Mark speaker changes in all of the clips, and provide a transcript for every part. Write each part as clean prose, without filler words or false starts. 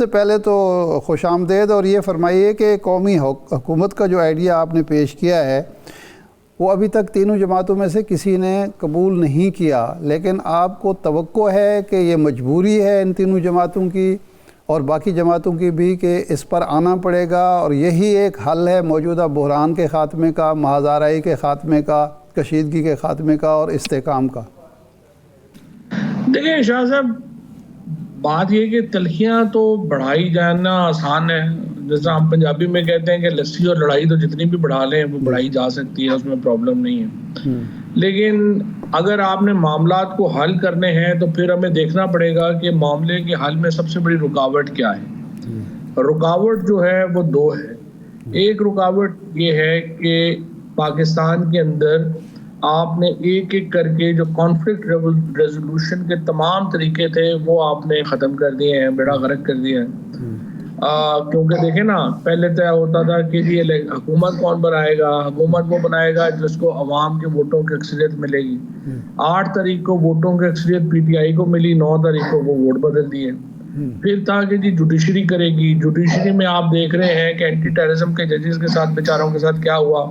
Speaker 1: سے پہلے تو خوش آمدید، اور یہ فرمائیے کہ قومی حکومت کا جو آئیڈیا آپ نے پیش کیا ہے وہ ابھی تک تینوں جماعتوں میں سے کسی نے قبول نہیں کیا، لیکن آپ کو توقع ہے کہ یہ مجبوری ہے ان تینوں جماعتوں کی اور باقی جماعتوں کی بھی کہ اس پر آنا پڑے گا، اور یہی ایک حل ہے موجودہ بحران کے خاتمے کا، محاذ آرائی کے خاتمے کا، کشیدگی کے خاتمے کا اور استحکام کا؟
Speaker 2: دیکھیں شاہ صاحب، بات یہ کہ تلخیاں تو بڑھائی جانا آسان ہے، جیسا ہم پنجابی میں کہتے ہیں کہ لسی اور لڑائی تو جتنی بھی بڑھا لیں وہ بڑھائی جا سکتی ہے، اس میں پرابلم نہیں ہے۔ لیکن اگر آپ نے معاملات کو حل کرنے ہیں تو پھر ہمیں دیکھنا پڑے گا کہ معاملے کے حل میں سب سے بڑی رکاوٹ کیا ہے۔ رکاوٹ جو ہے وہ دو ہے۔ ایک رکاوٹ یہ ہے کہ پاکستان کے اندر آپ نے ایک ایک کر کے جو کانفلکٹ ریزولوشن کے تمام طریقے تھے وہ آپ نے ختم کر دیے ہیں، بیڑا غرق کر دیا ہے۔ کیونکہ دیکھیں نا، پہلے طے ہوتا تھا کہ یہ حکومت کون بنائے گا، حکومت وہ بنائے گا جس کو عوام کے ووٹوں کی اکثریت ملے گی۔ 8 تاریخ کو ووٹوں کی اکثریت پی ٹی آئی کو ملی، 9 تاریخ کو وہ ووٹ بدل دیے۔ پھر تھا کہ جی جوڈیشری کرے گی، جوڈیشری میں آپ دیکھ رہے ہیں کہ اینٹی ٹیررزم کے ججز کے ساتھ بیچاروں کے ساتھ کیا ہوا،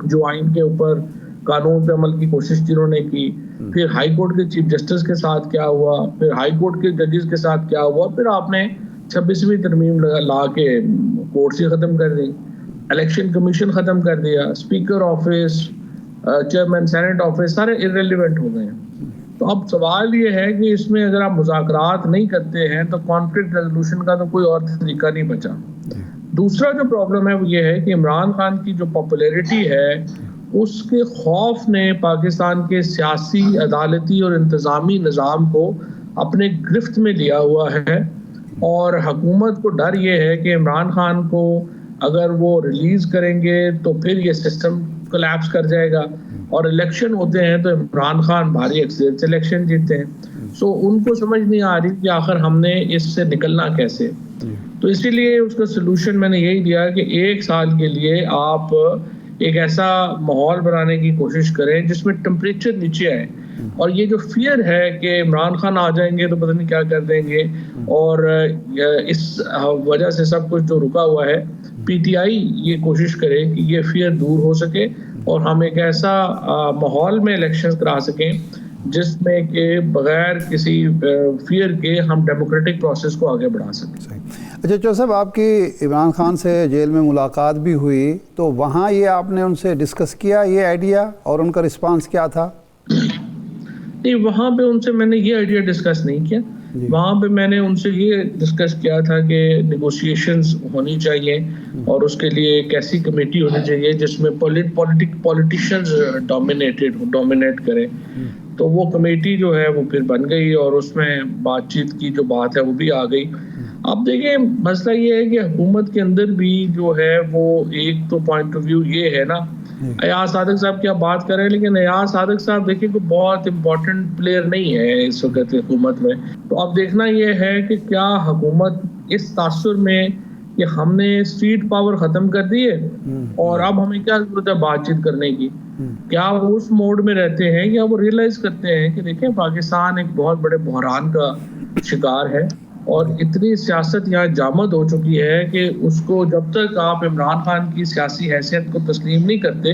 Speaker 2: جو آئین کے اوپر قانون پہ عمل کی کوشش جنہوں نے کی۔ پھر ہائی کورٹ کے چیف جسٹس کے ساتھ کیا ہوا، پھر ہائی کورٹ کے ججز کے ساتھ کیا ہوا، پھر آپ نے 26ویں ترمیم لا کے کورٹس ہی ختم کر دی، الیکشن کمیشن ختم کر دیا، speaker office, chairman senate office سارے ارریلیونٹ ہو گئے ہیں۔ تو اب سوال یہ ہے کہ اس میں اگر آپ مذاکرات نہیں کرتے ہیں تو کانفلکٹ ریزولوشن کا تو کوئی اور طریقہ نہیں بچا۔ دوسرا جو پرابلم ہے وہ یہ ہے کہ عمران خان کی جو پاپولیرٹی ہے اس کے خوف نے پاکستان کے سیاسی، عدالتی اور انتظامی نظام کو اپنے گرفت میں لیا ہوا ہے، اور حکومت کو ڈر یہ ہے کہ عمران خان کو اگر وہ ریلیز کریں گے تو پھر یہ سسٹم کولیپس کر جائے گا، اور الیکشن ہوتے ہیں تو عمران خان بھاری اکثریت سے الیکشن جیتتے ہیں۔ سو ان کو سمجھ نہیں آ رہی کہ آخر ہم نے اس سے نکلنا کیسے۔ تو اسی لیے اس کا سلوشن میں نے یہی دیا کہ 1 سال کے لیے آپ ایک ایسا ماحول بنانے کی کوشش کریں جس میں ٹمپریچر نیچے آئے، اور یہ جو فیئر ہے کہ عمران خان آ جائیں گے تو پتہ نہیں کیا کر دیں گے، اور اس وجہ سے سب کچھ جو رکا ہوا ہے، پی ٹی آئی یہ کوشش کرے کہ یہ فیئر دور ہو سکے اور ہم ایک ایسا ماحول میں الیکشن کرا سکیں جس میں کہ بغیر کسی فیئر کے ہم ڈیموکریٹک پروسیس کو آگے بڑھا سکیں۔
Speaker 1: اچھا چو صاحب، آپ کی عمران خان سے جیل میں ملاقات بھی ہوئی، تو وہاں یہ آپ نے ان سے ڈسکس کیا یہ آئیڈیا، اور ان کا رسپانس کیا تھا؟
Speaker 2: نہیں، وہاں پہ ان سے میں نے یہ آئیڈیا ڈسکس نہیں کیا۔ وہاں پہ میں نے ان سے یہ ڈسکس کیا تھا کہ نیگوشیشنز ہونی چاہیے، اور اس کے لیے ایک ایسی کمیٹی ہونی چاہیے جس میں پولیٹیشنز ڈومینیٹ کریں۔ تو وہ کمیٹی جو ہے وہ پھر بن گئی، اور اس میں بات چیت کی جو بات ہے وہ بھی آ گئی۔ اب دیکھیں، مسئلہ یہ ہے کہ حکومت کے اندر بھی جو ہے وہ ایک تو پوائنٹ آف ویو یہ ہے نا، ایاز صادق صاحب کیا بات کریں، لیکن ایاز صادق صاحب دیکھیں کہ بہت امپورٹنٹ پلیئر نہیں ہے اس وقت حکومت میں۔ تو اب دیکھنا یہ ہے کہ کیا حکومت اس تاثر میں کہ ہم نے اسٹریٹ پاور ختم کر دی ہے اور اب ہمیں کیا ضرورت ہے بات چیت کرنے کی، کیا وہ اس موڈ میں رہتے ہیں یا وہ ریئلائز کرتے ہیں کہ دیکھیں پاکستان ایک بہت بڑے بحران کا شکار ہے، اور اتنی سیاست یہاں جامد ہو چکی ہے کہ اس کو جب تک آپ عمران خان کی سیاسی حیثیت کو تسلیم نہیں کرتے،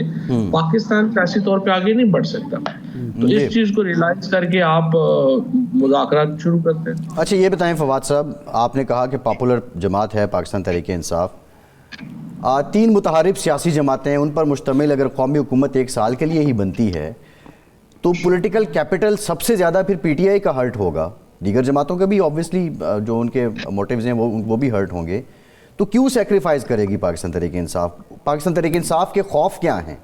Speaker 2: پاکستان سیاسی طور پہ آگے نہیں بڑھ سکتا۔ تو اس چیز کو ریلائز کر کے آپ مذاکرات شروع کرتے ہیں۔
Speaker 3: اچھا یہ بتائیں فواد صاحب، آپ نے کہا کہ پاپولر جماعت ہے پاکستان تحریک انصاف، 3 متحارب سیاسی جماعتیں، ان پر مشتمل اگر قومی حکومت 1 سال کے لیے ہی بنتی ہے تو پولیٹیکل کیپٹل سب سے زیادہ پھر پی ٹی آئی کا ہرٹ ہوگا، دیگر جماعتوں کے بھی آبویسلی جو ان کے موٹیوز ہیں وہ بھی ہرٹ ہوں گے، تو کیوں سیکریفائز کرے گی پاکستان تحریک انصاف؟ پاکستان تحریک انصاف کے خوف کیا ہیں؟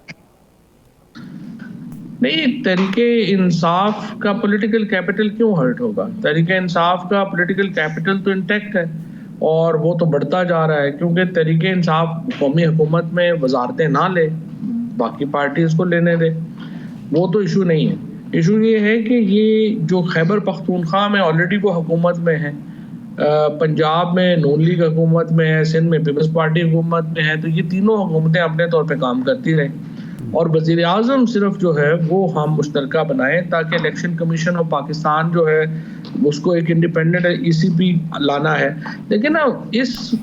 Speaker 2: نہیں، تحریک انصاف کا پولیٹیکل کیپٹل کیوں ہرٹ ہوگا؟ تحریک انصاف کا پولیٹیکل کیپٹل تو انٹیکٹ ہے، اور وہ تو بڑھتا جا رہا ہے، کیونکہ تحریک انصاف قومی حکومت میں وزارتیں نہ لے، باقی پارٹیز کو لینے دے، وہ تو ایشو نہیں ہے۔ ایشو یہ ہے کہ یہ جو خیبر پختونخوا میں آلریڈی وہ حکومت میں ہے، پنجاب میں نون لیگ حکومت میں ہے، سندھ میں پیپلز پارٹی حکومت میں ہے، تو یہ تینوں حکومتیں اپنے طور پہ کام کرتی رہیں، اور وزیر اعظم صرف جو ہے وہ ہم مشترکہ بنائیں تاکہ الیکشن کمیشن اور پاکستان جو ہے اس کو ایک انڈیپینڈنٹ ECP لانا ہے. لیکن نا اس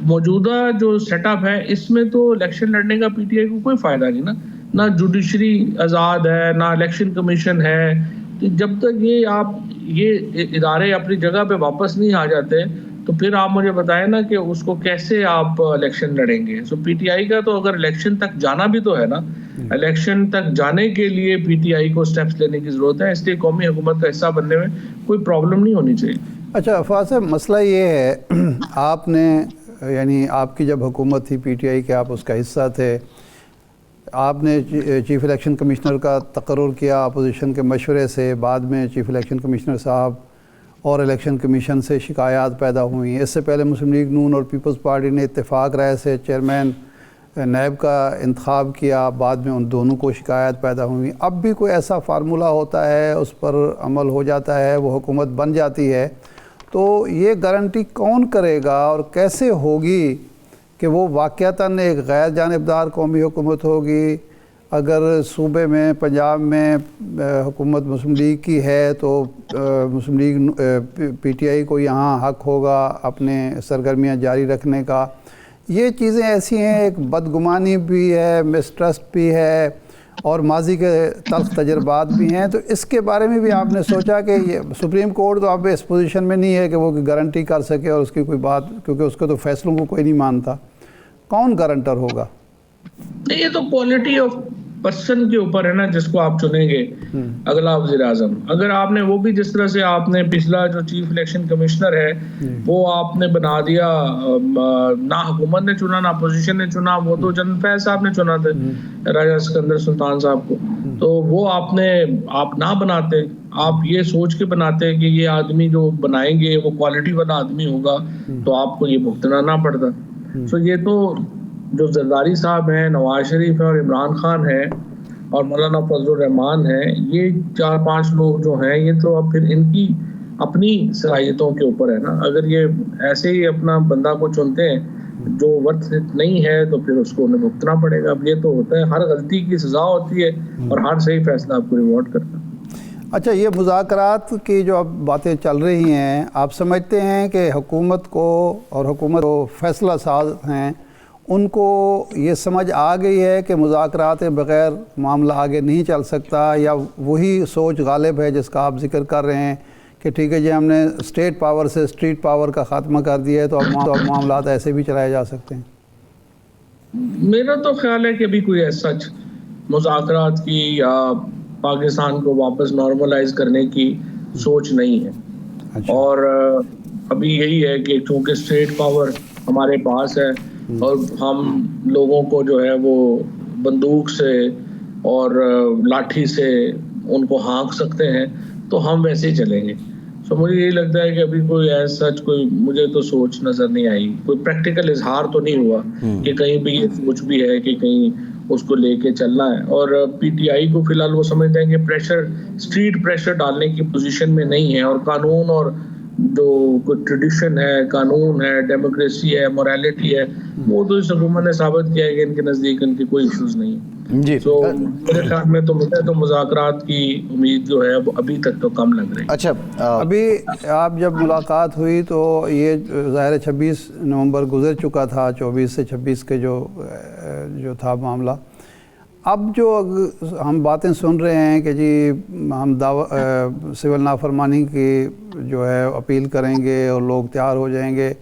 Speaker 2: موجودہ جو سیٹ اپ ہے اس میں تو الیکشن لڑنے کا PTI کو کوئی فائدہ نہیں نا, نہ جوڈیشری آزاد ہے, نہ الیکشن کمیشن ہے. جب تک یہ ادارے اپنی جگہ پہ واپس نہیں آ جاتے تو پھر آپ مجھے بتائیں نا کہ اس کو کیسے آپ الیکشن لڑیں گے. سو PTI کا تو اگر الیکشن تک جانا بھی تو ہے نا, الیکشن تک جانے کے لیے PTI کو سٹیپس لینے کی ضرورت ہے, اس لیے قومی حکومت کا حصہ بننے میں کوئی پرابلم نہیں ہونی چاہیے.
Speaker 1: اچھا فواز صاحب, مسئلہ یہ ہے آپ نے یعنی آپ کی جب حکومت تھی PTI کے, آپ اس کا حصہ تھے, آپ نے چیف الیکشن کمشنر کا تقرر کیا اپوزیشن کے مشورے سے, بعد میں چیف الیکشن کمشنر صاحب اور الیکشن کمیشن سے شکایات پیدا ہوئیں. اس سے پہلے مسلم لیگ نون اور پیپلز پارٹی نے اتفاق رائے سے چیئرمین نیب کا انتخاب کیا, بعد میں ان دونوں کو شکایات پیدا ہوئیں. اب بھی کوئی ایسا فارمولہ ہوتا ہے, اس پر عمل ہو جاتا ہے, وہ حکومت بن جاتی ہے, تو یہ گارنٹی کون کرے گا اور کیسے ہوگی کہ وہ واقعتاً ایک غیر جانبدار قومی حکومت ہوگی؟ اگر صوبے میں پنجاب میں حکومت مسلم لیگ کی ہے تو مسلم لیگ PTI کو یہاں حق ہوگا اپنے سرگرمیاں جاری رکھنے کا. یہ چیزیں ایسی ہیں, ایک بدگمانی بھی ہے, مسٹرسٹ بھی ہے, اور ماضی کے تلخ تجربات بھی ہیں. تو اس کے بارے میں بھی آپ نے سوچا کہ یہ سپریم کورٹ تو اب اس پوزیشن میں نہیں ہے کہ وہ گارنٹی کر سکے اور اس کی کوئی بات, کیونکہ اس کے تو فیصلوں کو کوئی نہیں مانتا. کون گارنٹر ہوگا؟
Speaker 2: نہیں, یہ تو کوالٹی آف پرسن کے اوپر ہے نا جس کو آپ چنیں گے اگلا وزیر اعظم. اگر آپ نے وہ بھی جس طرح سے آپ نے پچھلا جو چیف الیکشن کمشنر ہے وہ آپ نے بنا دیا, نہ حکومت نے چنا نہ اپوزیشن نے چنا, وہ تو جنرل فیض صاحب نے چنا تھے, راجہ سکندر سلطان صاحب کو, تو وہ آپ نہ بناتے, آپ یہ سوچ کے بناتے کہ یہ آدمی جو بنائیں گے وہ کوالٹی والا آدمی ہوگا تو آپ کو یہ بھگتنا نہ پڑتا. سو یہ تو جو زرداری صاحب ہیں, نواز شریف ہے اور عمران خان ہے اور مولانا فضل الرحمان ہے, یہ 4-5 لوگ جو ہیں یہ تو اب پھر ان کی اپنی صلاحیتوں کے اوپر ہے نا. اگر یہ ایسے ہی اپنا بندہ کو چنتے ہیں جو ورتھ نہیں ہے تو پھر اس کو انہیں بھگتنا پڑے گا. اب یہ تو ہوتا ہے, ہر غلطی کی سزا ہوتی ہے اور ہر صحیح فیصلہ آپ کو ریوارڈ کرتا ہے.
Speaker 1: اچھا, یہ مذاکرات کی جو اب باتیں چل رہی ہیں, آپ سمجھتے ہیں کہ حکومت کو اور حکومت جو فیصلہ ساز ہیں ان کو یہ سمجھ آ گئی ہے کہ مذاکرات بغیر معاملہ آگے نہیں چل سکتا, یا وہی سوچ غالب ہے جس کا آپ ذکر کر رہے ہیں کہ ٹھیک ہے جی ہم نے اسٹیٹ پاور سے اسٹریٹ پاور کا خاتمہ کر دیا ہے تو اب معاملات ایسے بھی چلائے جا سکتے ہیں؟
Speaker 2: میرا تو خیال ہے کہ ابھی کوئی ایسا مذاکرات کی یا پاکستان کو واپس نارملائز کرنے کی سوچ نہیں ہے. اور ابھی یہی ہے کہ چونکہ اسٹیٹ پاور ہمارے پاس ہے اور ہم لوگوں کو جو ہے وہ بندوق سے اور لاٹھی سے ان کو ہانک سکتے ہیں تو ہم ویسے ہی چلیں گے. سو مجھے یہی لگتا ہے کہ ابھی کوئی ایسا مجھے تو سوچ نظر نہیں آئی, کوئی پریکٹیکل اظہار تو نہیں ہوا کہ کہیں بھی یہ سوچ بھی ہے کہ کہیں اس کو لے کے چلنا ہے. اور PTI کو فی الحال وہ سمجھتے ہیں کہ پریشر, اسٹریٹ پریشر ڈالنے کی پوزیشن میں نہیں ہے, اور قانون اور جو کوئی ٹریڈیشن ہے, قانون ہے, ڈیموکریسی ہے, موریلٹی ہے, وہ تو اس حکومت نے ثابت کیا ہے کہ ان کے نزدیک ان کی کوئی ایشوز نہیں ہے.
Speaker 3: جی,
Speaker 2: تو میرے خیال میں تو مذاکرات کی امید جو ہے وہ ابھی تک تو کم لگ رہی ہے.
Speaker 3: اچھا,
Speaker 1: ابھی آپ جب ملاقات ہوئی تو یہ ظاہر 26 نومبر گزر چکا تھا, 24 سے 26 کے جو تھا معاملہ. اب جو ہم باتیں سن رہے ہیں کہ جی ہم سول نافرمانی کی جو ہے اپیل کریں گے اور لوگ تیار ہو جائیں گے,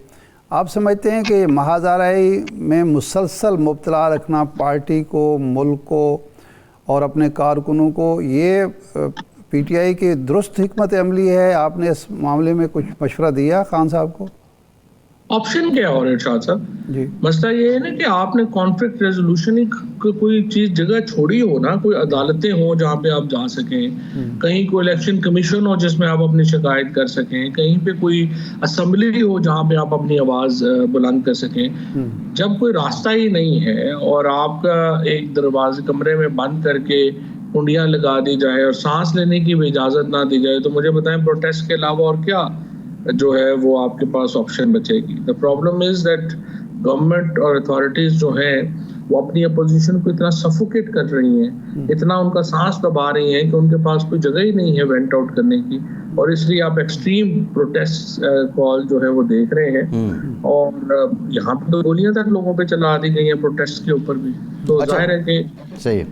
Speaker 1: آپ سمجھتے ہیں کہ محاذ آرائی میں مسلسل مبتلا رکھنا پارٹی کو, ملک کو اور اپنے کارکنوں کو, یہ PTI کی درست حکمت عملی ہے؟ آپ نے اس معاملے میں کچھ مشورہ دیا خان صاحب کو؟
Speaker 2: آپشن کیا اور ارشاد صاحب؟
Speaker 1: جی,
Speaker 2: مسئلہ یہ ہے نا کہ آپ نے کانفلکٹ ریزولوشن کی کوئی چیز جگہ چھوڑی ہو نا, کوئی عدالتیں ہوں جہاں پہ آپ جا سکیں, کہیں کوئی الیکشن کمیشن ہو جس میں آپ اپنی شکایت کر سکیں, کہیں پہ کوئی اسمبلی ہو جہاں پہ آپ اپنی آواز بلند کر سکیں. جب کوئی راستہ ہی نہیں ہے اور آپ کا ایک دروازے کمرے میں بند کر کے کنڈیاں لگا دی جائے اور سانس لینے کی بھی اجازت نہ دی جائے, تو مجھے بتائیں پروٹیسٹ کے علاوہ اور کیا جو ہے وہ آپ کے پاس آپشن بچے گی. The problem is that government اور اتھارٹیز جو ہیں وہ اپنی اپوزیشن کو اتنا سفوکیٹ کر رہی ہیں, اتنا ان کا سانس دبا رہی ہیں کہ ان کے پاس کوئی جگہ ہی نہیں ہے وینٹ آؤٹ کرنے کی, اور اس لیے آپ ایکسٹریم پروٹیسٹ کال جو ہے وہ دیکھ رہے ہیں. اور یہاں پہ تو گولیاں تک لوگوں پہ چلا دی گئی ہیں پروٹیسٹ کے اوپر بھی, تو ظاہر ہے کہ
Speaker 3: صحیح